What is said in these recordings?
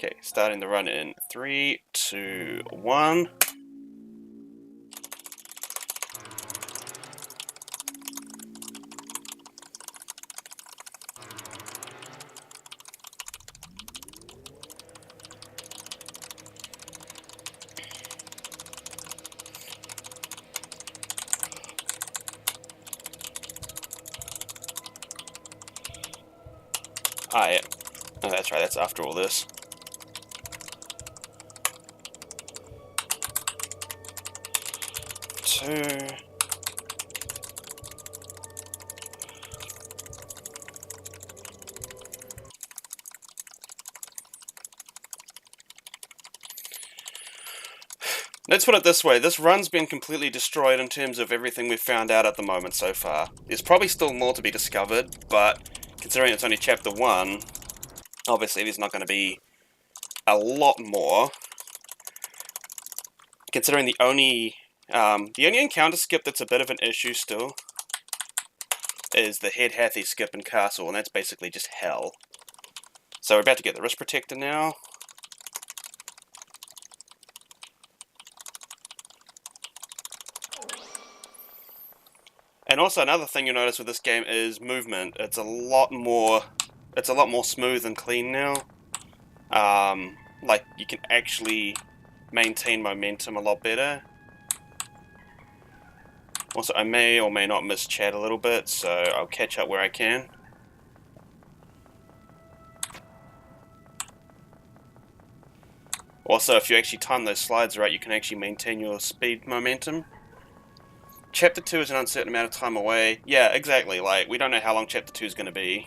Okay, starting the run in 3, 2, 1. Ah, yeah. Oh, that's right, that's after all this. Two. Let's put it this way, this run's been completely destroyed in terms of everything we've found out at the moment so far. There's probably still more to be discovered, but considering it's only chapter 1, obviously there's not going to be a lot more. Considering the only encounter skip that's a bit of an issue still is the Head Hathy skip in Castle, and that's basically just hell. So we're about to get the Wrist Protector now. And also another thing you'll notice with this game is movement. It's a lot more smooth and clean now. Like you can actually maintain momentum a lot better. Also, I may or may not miss chat a little bit, so I'll catch up where I can. Also, if you actually time those slides right, you can actually maintain your speed momentum. Chapter 2 is an uncertain amount of time away. Yeah, exactly. Like, we don't know how long Chapter 2 is going to be.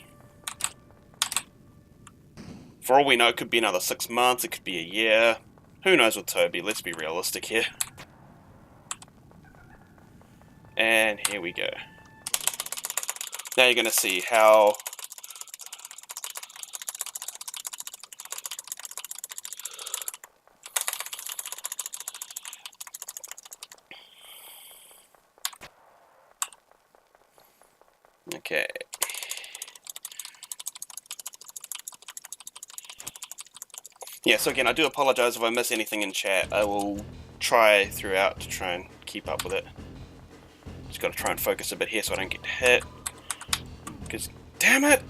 For all we know, it could be another 6 months, it could be a year. Who knows with Toby? Let's be realistic here. And here we go. Now you're going to see how... Okay. Yeah, so again, I do apologize if I miss anything in chat. I will try throughout to try and keep up with it. Just gotta try and focus a bit here so I don't get hit. Because, damn it!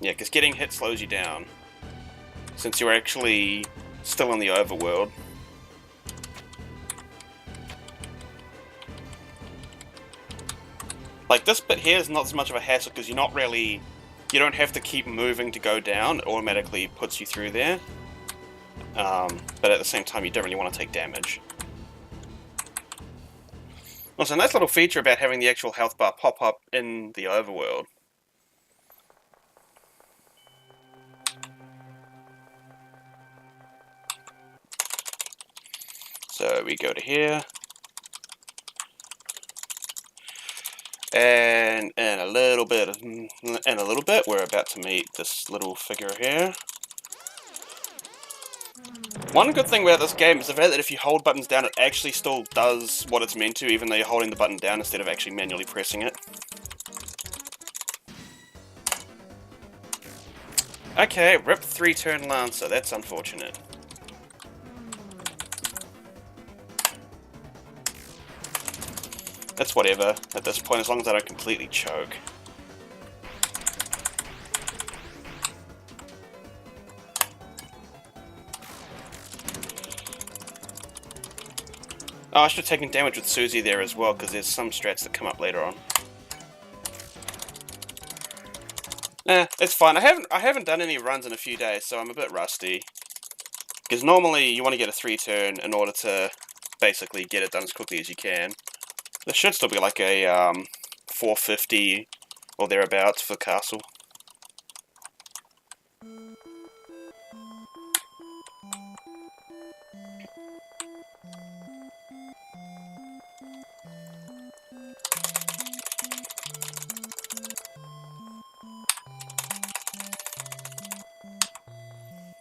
Yeah, because getting hit slows you down. Since you're actually still in the overworld. Like, this bit here is not as much of a hassle because you're not really... You don't have to keep moving to go down, it automatically puts you through there. But at the same time, you don't really want to take damage. Also, a nice little feature about having the actual health bar pop up in the overworld. So we go to here. And in a little bit, we're about to meet this little figure here. One good thing about this game is the fact that if you hold buttons down, it actually still does what it's meant to, even though you're holding the button down instead of actually manually pressing it. Okay, rip 3-turn Lancer, that's unfortunate. That's whatever at this point, as long as I don't completely choke. Oh, I should have taken damage with Susie there as well, because there's some strats that come up later on. It's fine. I haven't done any runs in a few days, so I'm a bit rusty. Because normally you want to get a 3-turn in order to basically get it done as quickly as you can. This should still be like a 450 or thereabouts for the castle.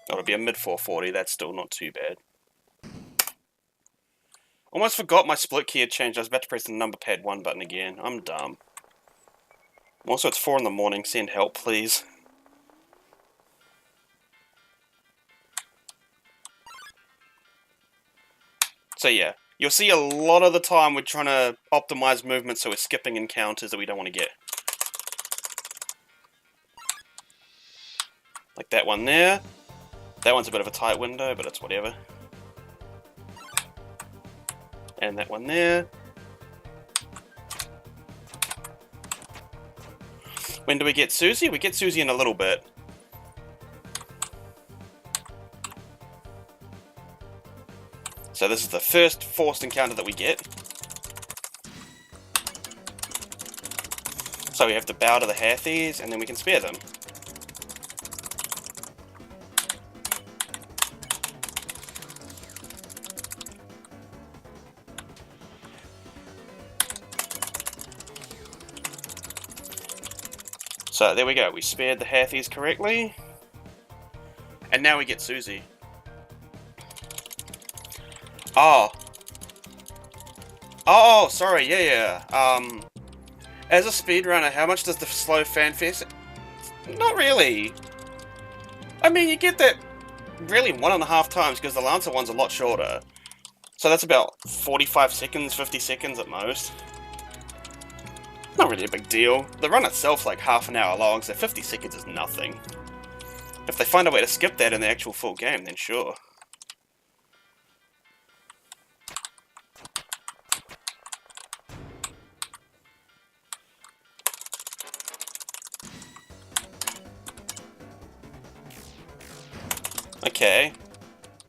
It'll be a mid 440, that's still not too bad. Almost forgot my split key had changed. I was about to press the number pad 1 button again. I'm dumb. Also, it's 4 in the morning. Send help, please. So yeah, you'll see a lot of the time we're trying to optimize movement, so we're skipping encounters that we don't want to get. Like that one there. That one's a bit of a tight window, but it's whatever. And that one there. When do we get Susie? We get Susie in a little bit. So this is the first forced encounter that we get. So we have to bow to the Hathies, and then we can spare them. So there we go, we spared the Hathies correctly. And now we get Susie. Oh. Oh, sorry, yeah. As a speedrunner, how much does the slow fanfare... Not really. I mean, you get that really 1.5 times, because the Lancer one's a lot shorter. So that's about 45 seconds, 50 seconds at most. Not really a big deal. The run itself's like half an hour long, so 50 seconds is nothing. If they find a way to skip that in the actual full game, then sure. Okay.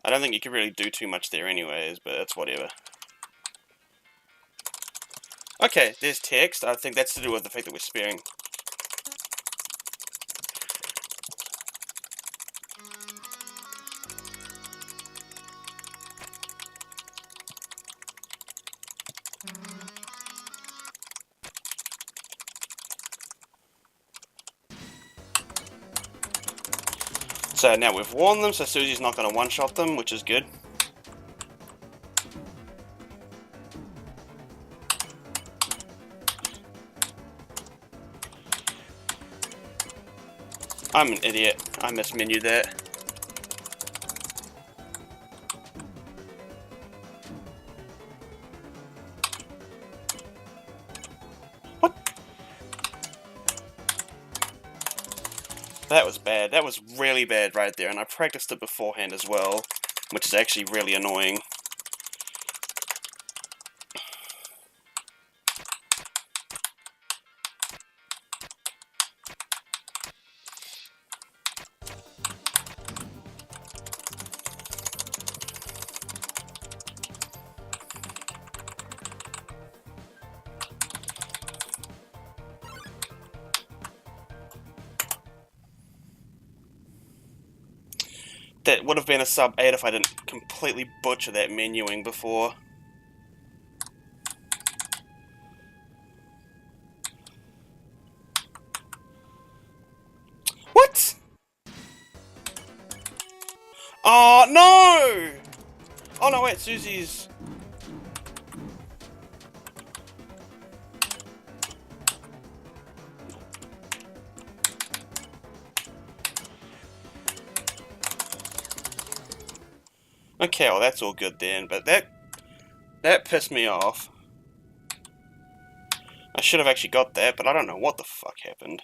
I don't think you can really do too much there anyways, but it's whatever. Okay, there's text. I think that's to do with the fact that we're sparing. So now we've warned them, so Susie's not going to one-shot them, which is good. I'm an idiot. I mismenued that. What? That was bad. That was really bad right there, and I practiced it beforehand as well, which is actually really annoying. That would have been a sub 8 if I didn't completely butcher that menuing before. What? Oh, no! Oh, no, wait, Susie's... Okay, well that's all good then, but that pissed me off. I should have actually got that, but I don't know what the fuck happened.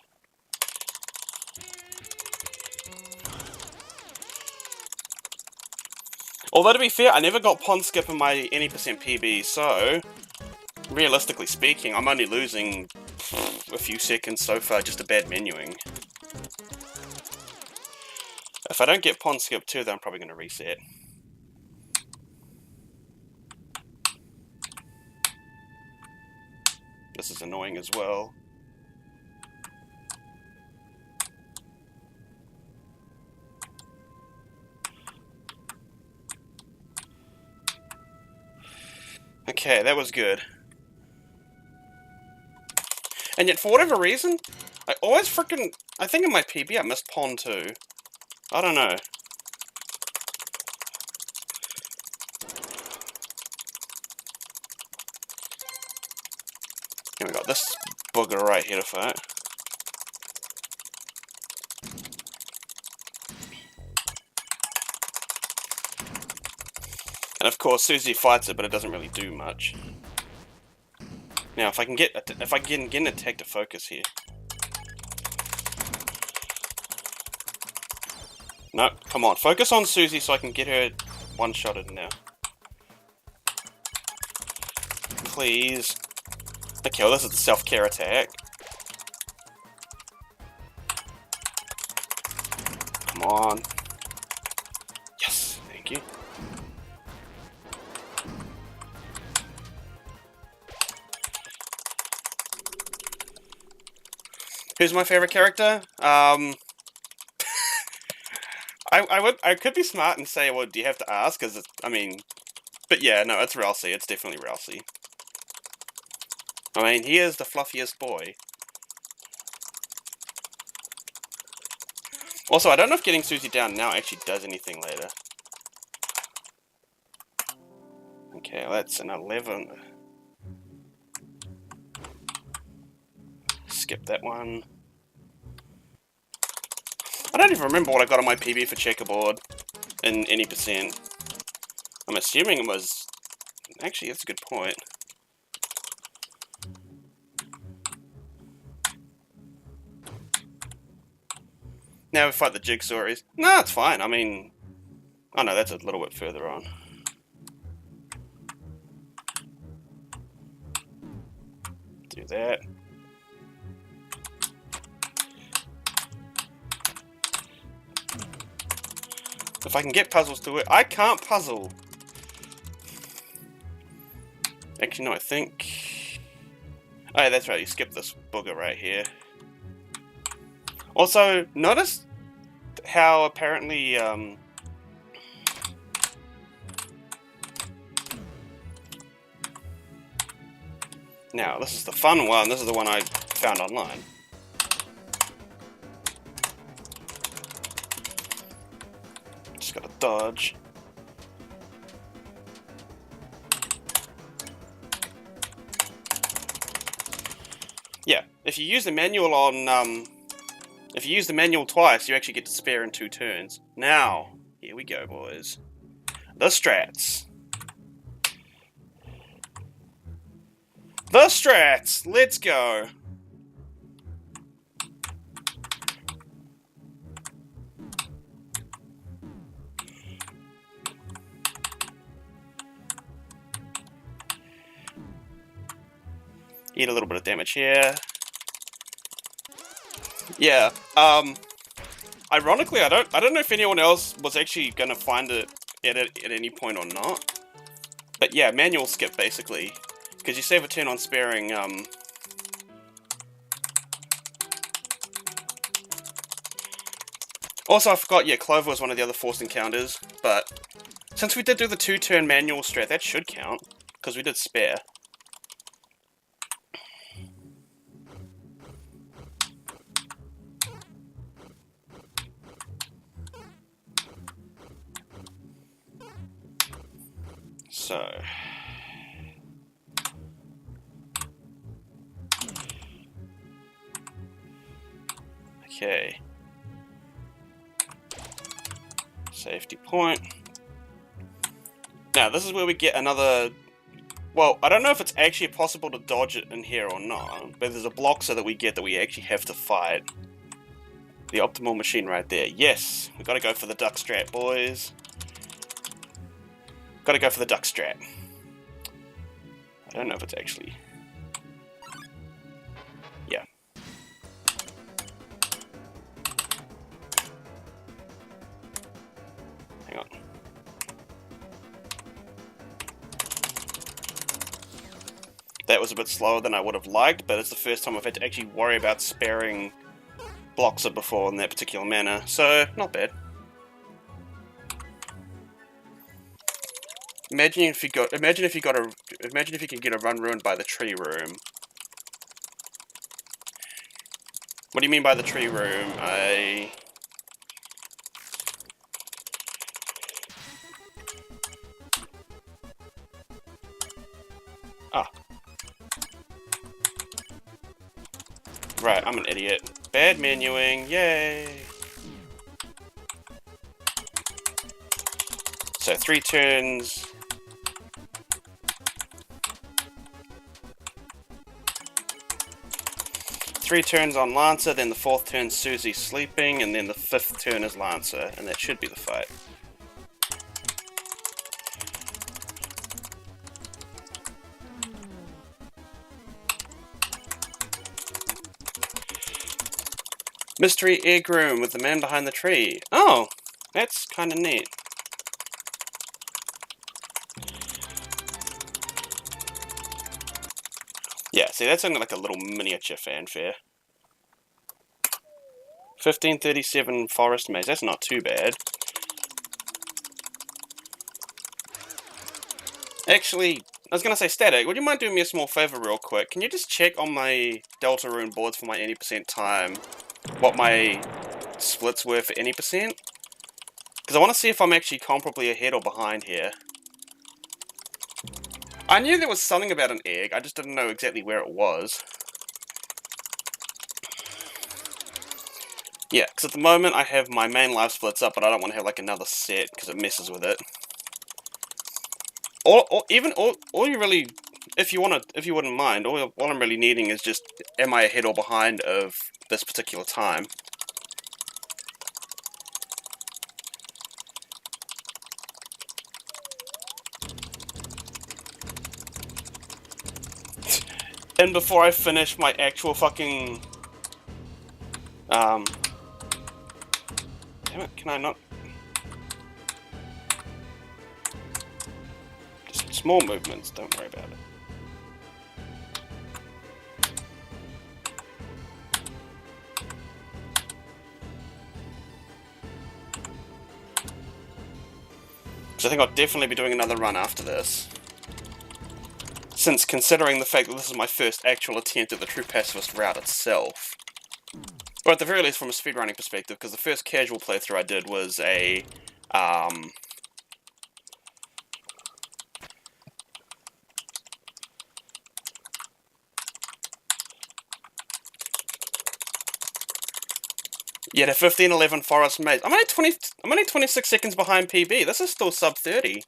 Although to be fair, I never got pond skip in my any percent PB, so realistically speaking, I'm only losing a few seconds so far, just a bad menuing. If I don't get pond skip too, then I'm probably going to reset. This is annoying as well. Okay, that was good. And yet, for whatever reason, I always freaking... I think in my PB I missed pond too. I don't know. Here we got this booger right here to fight. And And of course, Susie fights it, but it doesn't really do much. Now, if I can get an attack to focus here. No, come on, focus on Susie so I can get her one-shotted now. Please. Okay, well, this is the self-care attack. Come on. Yes, thank you. Who's my favorite character? I could be smart and say, well, do you have to ask? Because I mean, but yeah, no, it's Ralsei. It's definitely Ralsei. I mean, he is the fluffiest boy. Also, I don't know if getting Susie down now actually does anything later. Okay, well, that's an 11. Skip that one. I don't even remember what I got on my PB for checkerboard in any percent. I'm assuming it was... Actually, that's a good point. Now we fight the Jigsaws. No, it's fine. I mean... Oh no, that's a little bit further on. Do that. If I can get puzzles to work. I can't puzzle. Actually, no, I think... Oh, yeah, that's right. You skip this booger right here. Also, notice how apparently... Now, this is the fun one. This is the one I found online. Just gotta dodge. Yeah, if you use the manual on, if you use the manual twice, you actually get to spare in 2 turns. Now, here we go, boys. The strats. The strats! Let's go! Eat a little bit of damage here. Yeah, ironically, I don't know if anyone else was actually gonna find it at any point or not. But yeah, manual skip basically. Because you save a turn on sparing, Also, I forgot, yeah, Clover was one of the other forced encounters, but since we did do the 2-turn manual strat, that should count, because we did spare. So... Okay. Safety point. Now, this is where we get another... Well, I don't know if it's actually possible to dodge it in here or not, but there's a bloxer that we get that we actually have to fight. The optimal machine right there. Yes! We gotta go for the duck strat, boys. Gotta go for the duck strat. I don't know if it's actually... Yeah. Hang on. That was a bit slower than I would have liked, but it's the first time I've had to actually worry about sparing Bloxer before in that particular manner, so not bad. Imagine if you could get a run ruined by the tree room. What do you mean by the tree room? Ah. Right, I'm an idiot. Bad menuing, yay! So 3 turns. 3 turns on Lancer, then the 4th turn Susie sleeping, and then the 5th turn is Lancer, and that should be the fight. Mystery egg room with the man behind the tree. Oh, that's kind of neat. Yeah, see, that's only like a little miniature fanfare. 1537 forest maze, that's not too bad. Actually, I was going to say, Static, would you mind doing me a small favor real quick? Can you just check on my Deltarune boards for my any percent time what my splits were for any percent? Because I want to see if I'm actually comparably ahead or behind here. I knew there was something about an egg, I just didn't know exactly where it was. Yeah, because at the moment I have my main life splits up, but I don't want to have like another set because it messes with it. Or you really, if you wouldn't mind, all I'm really needing is just, am I ahead or behind of this particular time? And before I finish my actual fucking, damn it, can I not? Just small movements, don't worry about it. Because I think I'll definitely be doing another run after this. Since considering the fact that this is my first actual attempt at the True Pacifist route itself. Or at the very least from a speedrunning perspective, because the first casual playthrough I did was a, yeah, the 1511 forest maze. I'm only 26 seconds behind PB. This is still sub 30.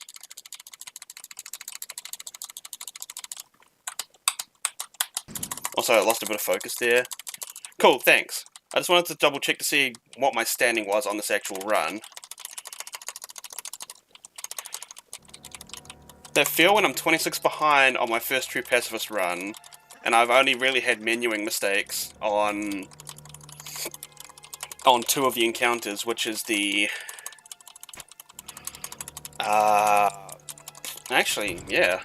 Also, I lost a bit of focus there. Cool, thanks. I just wanted to double check to see what my standing was on this actual run. That feel when I'm 26 behind on my first True Pacifist run, and I've only really had menuing mistakes on 2 of the encounters, which is the... actually, yeah.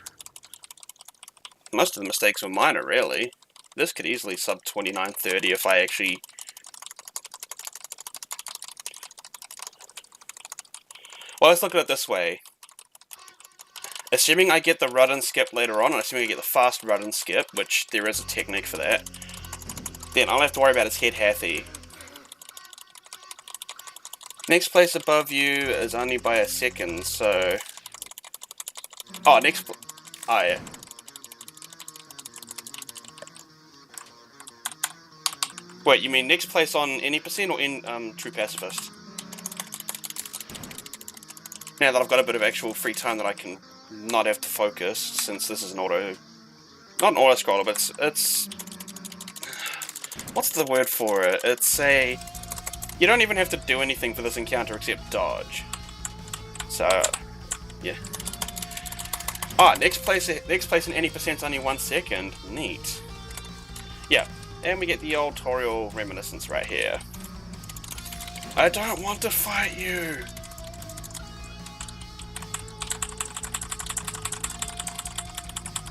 Most of the mistakes were minor, really. This could easily sub 29:30 if I actually... Well, let's look at it this way. Assuming I get the run and skip later on, and assuming I get the fast run and skip, which there is a technique for that, then I'll have to worry about his head Hathy. Next place above you is only by a second, so... Oh, oh, yeah. Wait, you mean next place on any percent or in True Pacifist? Now that I've got a bit of actual free time that I can not have to focus, since this is an auto... Not an auto-scroller, but it's... What's the word for it? It's a... You don't even have to do anything for this encounter except dodge. So, yeah. Ah, next place in any percent's only 1 second. Neat. Yeah, and we get the old Toriel reminiscence right here. I don't want to fight you!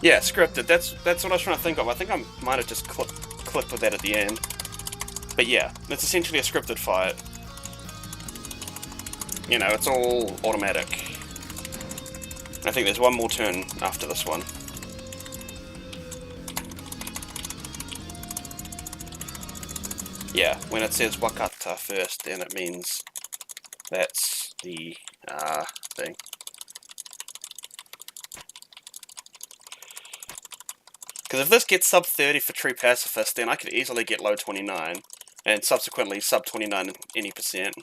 Yeah, scripted. That's what I was trying to think of. I think I might have just clicked with that at the end. But yeah, it's essentially a scripted fight. You know, it's all automatic. I think there's one more turn after this one. Yeah, when it says Wakata first, then it means that's the thing. Because if this gets sub 30 for True Pacifist, then I could easily get low 29, and subsequently sub 29 in any percent.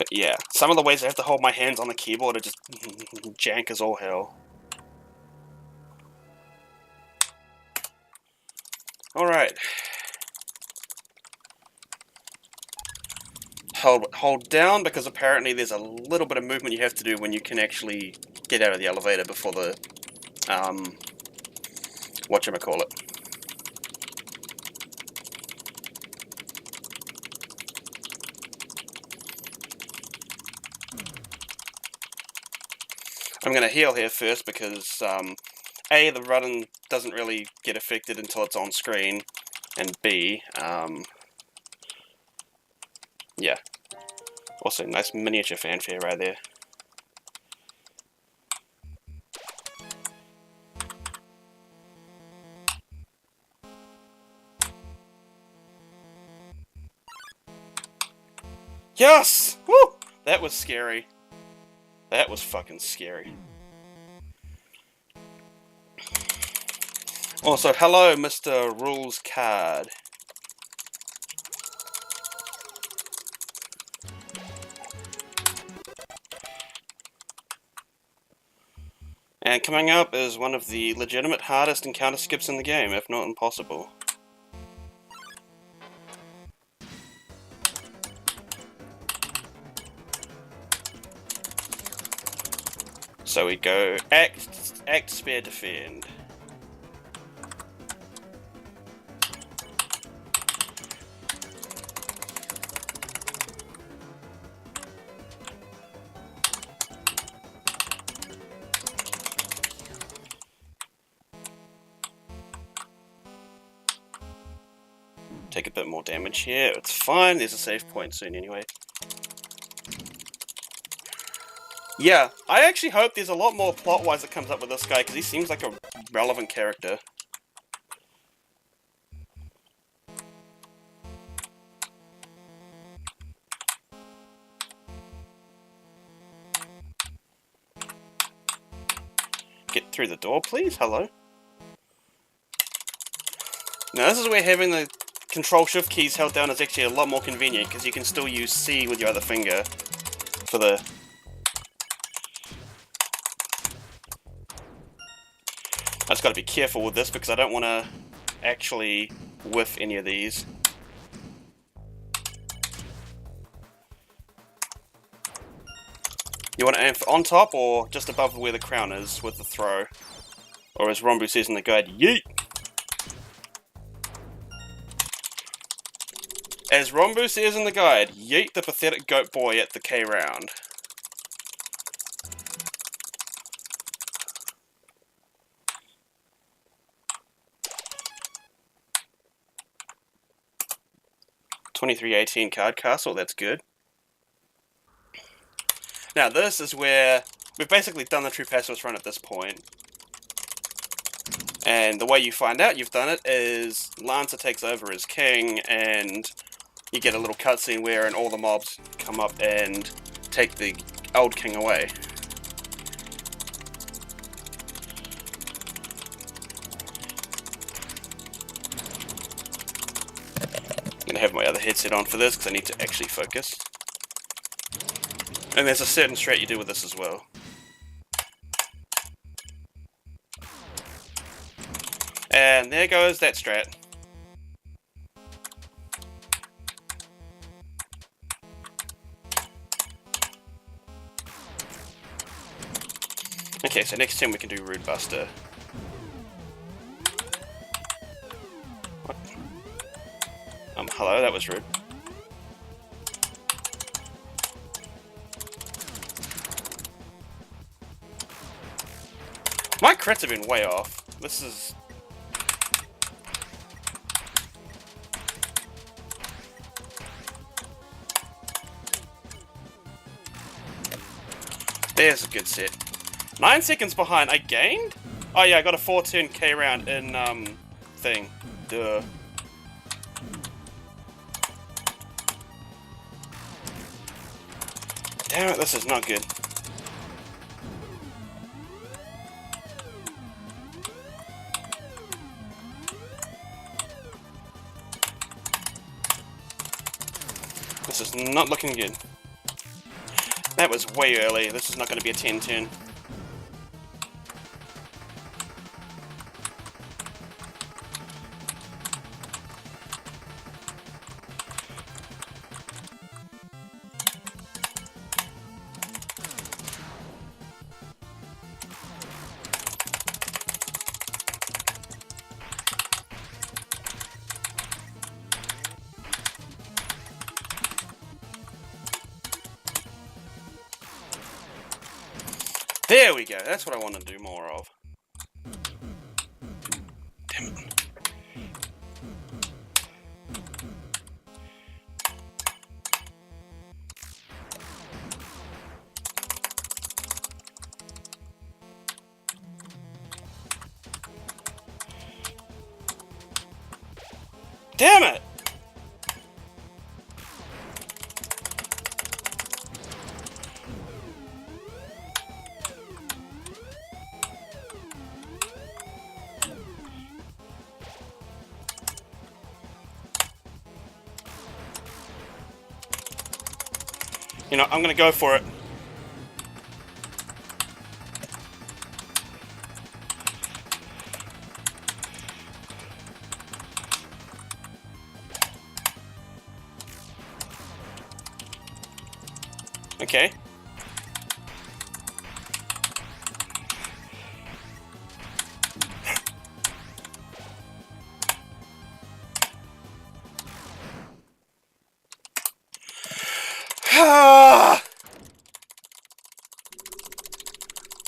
But yeah, some of the ways I have to hold my hands on the keyboard are just jank as all hell. Alright. Hold down, because apparently there's a little bit of movement you have to do when you can actually get out of the elevator before the, whatchamacallit. I'm going to heal here first because, A, the run doesn't really get affected until it's on screen, and B, yeah. Also, nice miniature fanfare right there. Yes! Woo! That was scary. That was fucking scary. Also, hello, Mr. Rules Card. And coming up is one of the legitimate hardest encounter skips in the game, if not impossible. So we go act, spare, defend. Take a bit more damage here, it's fine, there's a save point soon anyway. Yeah, I actually hope there's a lot more plot-wise that comes up with this guy, because he seems like a relevant character. Get through the door, please? Hello? Now this is where having the Control-Shift keys held down is actually a lot more convenient, because you can still use C with your other finger for the... I just gotta be careful with this, because I don't want to actually whiff any of these. You want to aim for on top, or just above where the crown is with the throw? Or as Rombu says in the guide, yeet! As Rombu says in the guide, yeet the pathetic goat boy at the K round. $23.18 card castle, that's good. Now this is where we've basically done the true pacifist run at this point. And the way you find out you've done it is Lancer takes over as king, and you get a little cutscene where all the mobs come up and take the old king away. I'm going to have my other headset on for this because I need to actually focus. And there's a certain strat you do with this as well. And there goes that strat. Okay, so next time we can do Rude Buster. What? Hello, that was rude. My crits have been way off. This is... There's a good set. 9 seconds behind. I gained? Oh yeah, I got a 4-turn K round in, thing. Duh. Damn it, this is not good. This is not looking good. That was way early. This is not going to be a 10 turn. There we go. That's what I want to do more of. Damn it. Damn it! You know, I'm gonna go for it. Okay.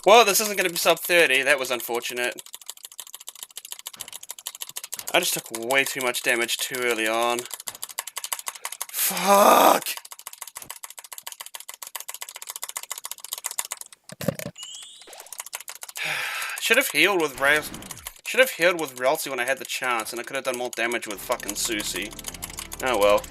Well, this isn't going to be sub 30. That was unfortunate. I just took way too much damage too early on. Fuck! Should have healed with Ralsei when I had the chance, and I could have done more damage with fucking Susie. Oh well.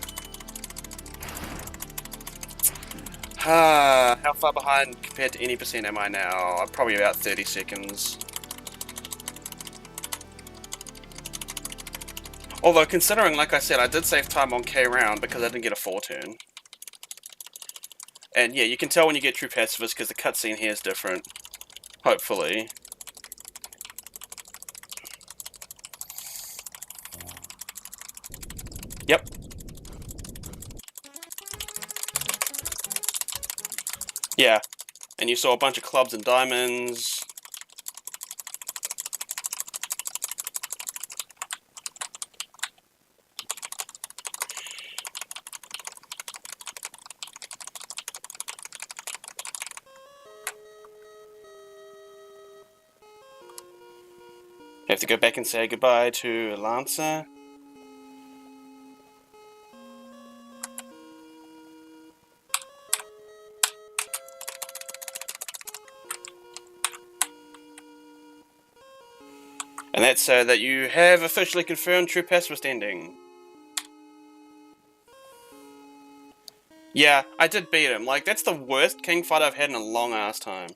How far behind compared to any percent am I now? I'm probably about 30 seconds. Although, considering, like I said, I did save time on K round because I didn't get a 4 turn. And yeah, you can tell when you get true Pacifist because the cutscene here is different. Hopefully. Yep. Yeah. And you saw a bunch of clubs and diamonds. You have to go back and say goodbye to Lancer. And that's so that you have officially confirmed true Pacifist ending. Yeah, I did beat him. Like, that's the worst king fight I've had in a long ass time.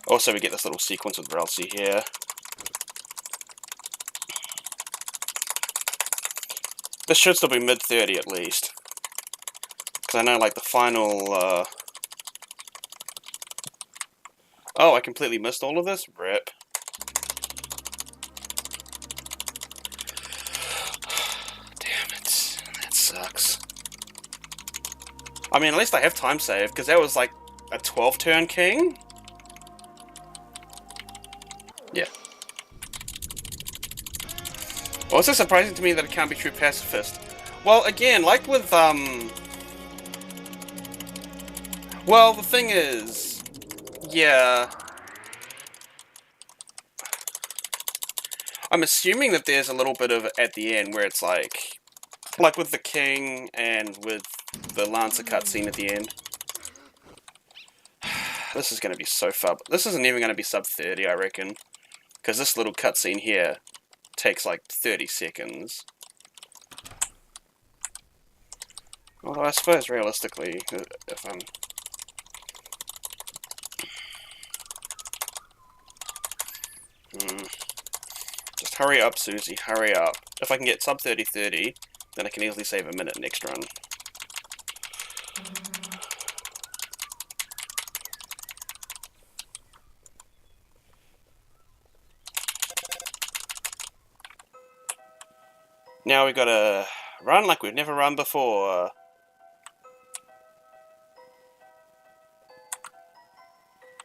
Also, we get this little sequence with Ralsei here. This should still be mid-30 at least. Because I know, like, the final, Oh, I completely missed all of this? Rip. Damn it. That sucks. I mean, at least I have time save, because that was, like, a 12-turn king? Yeah. Also surprising to me that it can't be true Pacifist. Well, again, like with, well, the thing is... Yeah... I'm assuming that there's a little bit of at the end where it's like with the king and with the Lancer cutscene at the end. This is going to be so far. This isn't even going to be sub 30, I reckon. Because this little cutscene here takes like 30 seconds. Although I suppose realistically, if I'm... Just hurry up, Susie, hurry up. If I can get sub 30-30, then I can easily save a minute next run. Now we gotta run like we've never run before.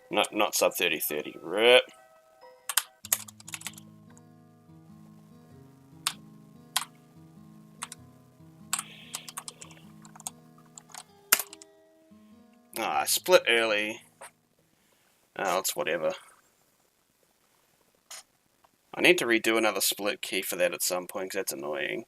Not sub 30-30. Rip. I split early. Oh, it's whatever. I need to redo another split key for that at some point, because that's annoying.